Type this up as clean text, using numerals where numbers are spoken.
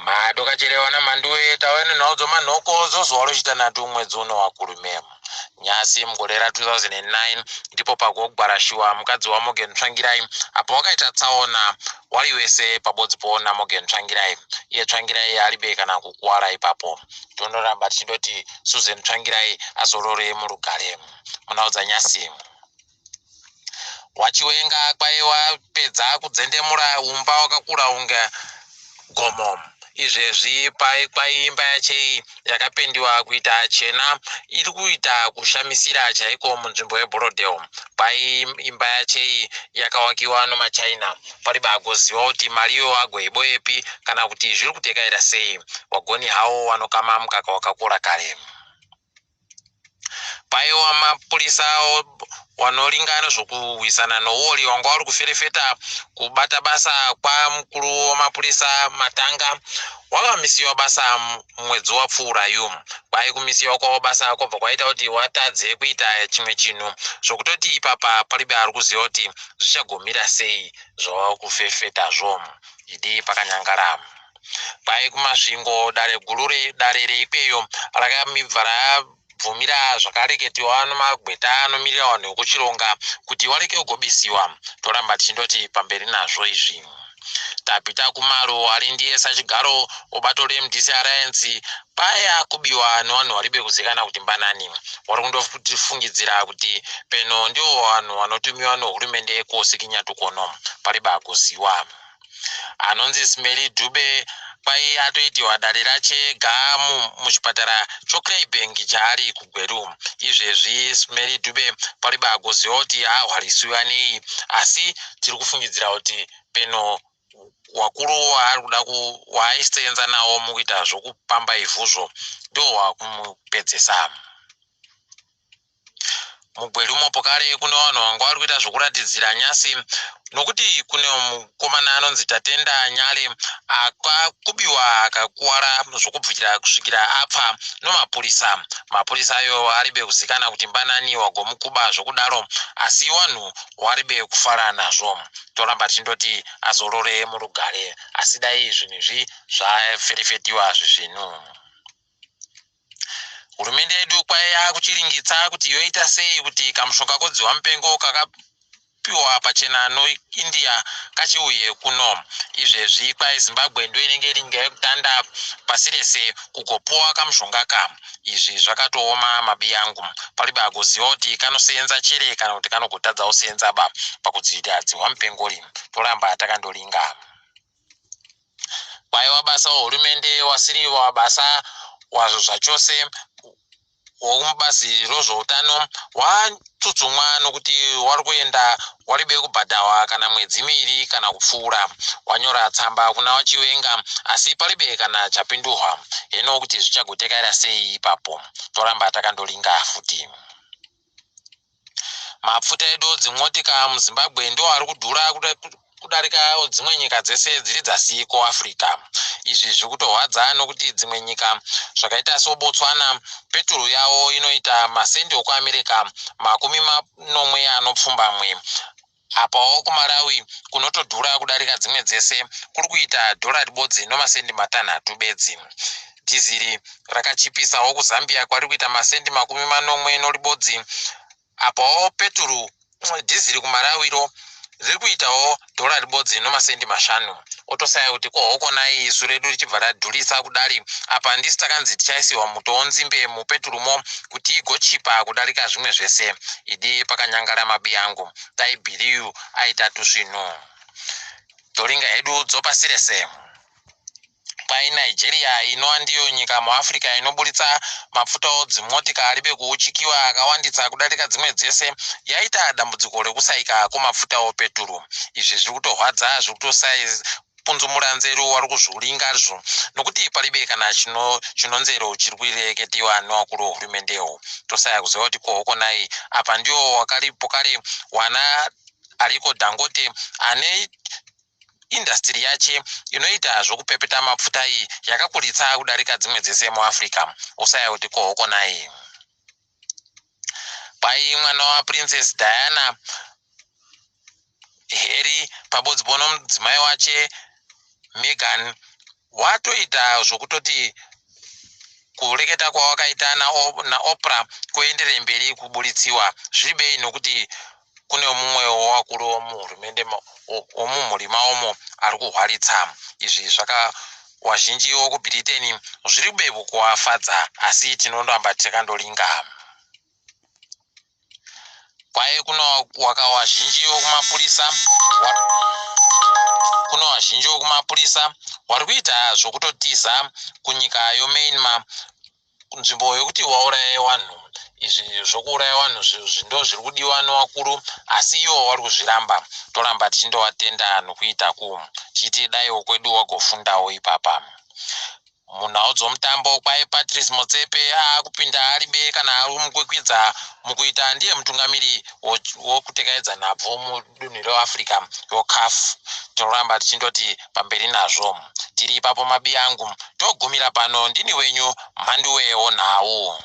madoka cherewana manduwe taweni naudzo manhoko zozwaro chitanhatu mwedzi uno wakurume nyasi mugore ra2009 ndipo pagogwarashiwa mukadzi waMorgan Tsvangirai apo wakaita tsaona wari wese pabodzipo naMorgan Tsvangirai. Iye Tsvangirai aribe kana kukuwara ipapo. Tondoramba tichindoti Susan Tsvangirai azorore murugare. Munaudza nyasi wachiwenga kwaiwa pedza kudzendemura umba wakakura unga gomo. Izvezvi kwaimba yache yakapendiwa kuita chena iri kuita kushamisira chaiko munzvimbo yeBorodale. Imba yache yakawakiwa nomaChina pari bagoziva kuti mariyo agoiboyepi kana kuti zviri kutekaira sei. Wagoni hao wanokama mukaka wakakura kare. Paiwa mapurisa wanoringana zvokurwisana nouori wanga vari kuferefeta kubata basa kwamukuru wamapurisa Matanga wakamisiwa basa mwedzi wapfuura uyu. Kumisiwa kwavo basa kwobva kwaita kuti watadze kuita chimwe chinhu zvokutoti ipapa paribe ari kuziva kuti zvichagomira sei zvava kufefetazvo. Idi pakanyangara kumasvingo dare reikweyo rakamibva bvumira zvakareketiwa nomagweta anomiririra vanhu vekuchironga kuti wareke kugobisiwa. Toramba tichindoti pamberi nazvo izvi. Tapita kumaro ari ndiye sachigaro obato reMDC Alliance paya kubiwa nevanhu varibe kuzikana kuti mbanani. Wari kundofungidzira kuti peno ndio vanhu vanotumiwa nehurumende kosikinya tukono paribe kuziwa. Anonzi Smeli Dube atoitiwa dare rache ga muchipatara choClaybank chaari kuGweru. Izvezvi Smeli Dube paribe kuziva kuti ahwarisiwa nei, asi tiri kufungidzira kuti peno wakuru waari kuda waaisenza nawo mukuita zvokupamba ivhuzvo ndo wakumupedzesa. MuGweru mopo kare kune vanhu vanga vari kuita zvokuratidzira nyasi nokuti kune mukomana anonzi Tatenda Nyale akakubiwa akakuwara zvokubvira kusvikira apfa nomapurisa. Mapurisa ayo aribe kuzikana kuti mbanani wagomukuba zvokudaro, asi vanhu waribe kufara nazvo. Toramba tichindoti azorore murugare, asi dai zvinhu izvi zvaferefetiwa zvinhu. Hurumende yedu kwaiya kuchiringitsa kuti yoita sei kuti kamushonga kodziwa mupengo kakapiwa pachena noIndia kachiuye kuno. Izvezvi Zimbabwe ndo inenge iri nyika yekutanda pasi rese kugopuwa kamushonga ka. Izvi zvakatooma mabi yangu. Paribe kuziva kuti kanosenza chire kana kuti kanogotadzawo kusenza pakudziwa mupengo. Toramba takandoringa. Kwaiwa basa hurumende wasiriwa basa wazvo zvachose womubazi rozvoutano watsutsumwa nokuti wari kuenda waribe kubhadhawa kana mwedzi miviri kana kupfuura. Wanyora tsamba kuna wachiwenga asi paribe kana chapindurwa. Hino kuti zvichagotekaira sei ipapo. Toramba takandoringa futi. Mapfuta edu dzimotika muZimbabwe ndo ari kudhura kudarika dzimwe nyika dzese dziri dzasi kuAfrica. Izvi zvikutorwadza nokuti dzimwe nyika zvakaita soBotswana peturu yavo inoita masendi okuAmerica 90 anopfumbamwe. Apawo kuMalawi kunotodhura kudarika dzimwe dzese kuri kuita $1 ribodzi nomasendi 6 bedzi. Dhiziri rakachipisawo kuZambia kwari kuita masendi 40 noribodzi. Apawo peturu dhiziri kuMalawi riri kuitawo $1 ribodzi nomasendi 5. Otosaya kuti kohokonai isu redu richibva radhurisa kudari. Apa ndisi takanzi tichaisiwa muto nzimbe mupeturumo kuti igochipa kudarika zvimwe zvese. Idi pakanyangara mabi yangu. Taibhiriyu aitatu zvinhu. Toringa hedu dzopasi rese. Nigeria inova ndiyo nyika muAfrica inoburitsa mapfuta dzimotika aribe kuuchikiwa akawanditsa kudarika dzimwe dzese yaita dambudziko rekusaika kwemapfuta opeturu. Izvi zviri kutorwadza punzumura nzeru wari kuzviuringarizvo nokuti paribe kana chinonzero chiri kureketiwa nevakuru vehurumendewo. Tosaya kuziva kuti kohokonai apa ndio wakaripo kare wana Aliko Dangote ane industry yache inoita zvokupepeta mapfuta iyi yakakuritsa kudarika dzimwe dzese muAfrica. Osaya kuti kohokonai. Mwana wa Princess Diana Harry pabodzipo nomudzimai wache Meghan watoita zvokutoti kureketa kwawakaita naOprah kuenderere mberi kubulitsiwa zvibei nokuti kune mumwe wevakuru vomuhurumende womumhuri maomo ari kuhwaritsa izvi vazhinji vokuBritain zviri kubei kuwafadza, asi tinondoramba takandolinga. Kwaye kuno wazhinji vokumapurisa vari kuita zvokutotiza kunyika yoMyanmar nzvimbo yokuti wauraya vanhu. Izvi zvokuuraya vanhu ndo zviri kudiwa nevakuru, asi ivo vari kuzviramba. Toramba tichindovatenda nokuita tichiti daiwo kwedu wagofundawo ipapa. Munhau dzomutambo kwaye Patrice Motsepe akupinda ari kana ari mukwikwidza mukuita ndiye mutungamiri wokutekedza nhabvu mudunhu reAfrica yoCAF. Toramba tichindoti pamberi nazvo. Tiri ipapo mabi angu togumira pano. Ndini wenyu Mhanduwe Onhau.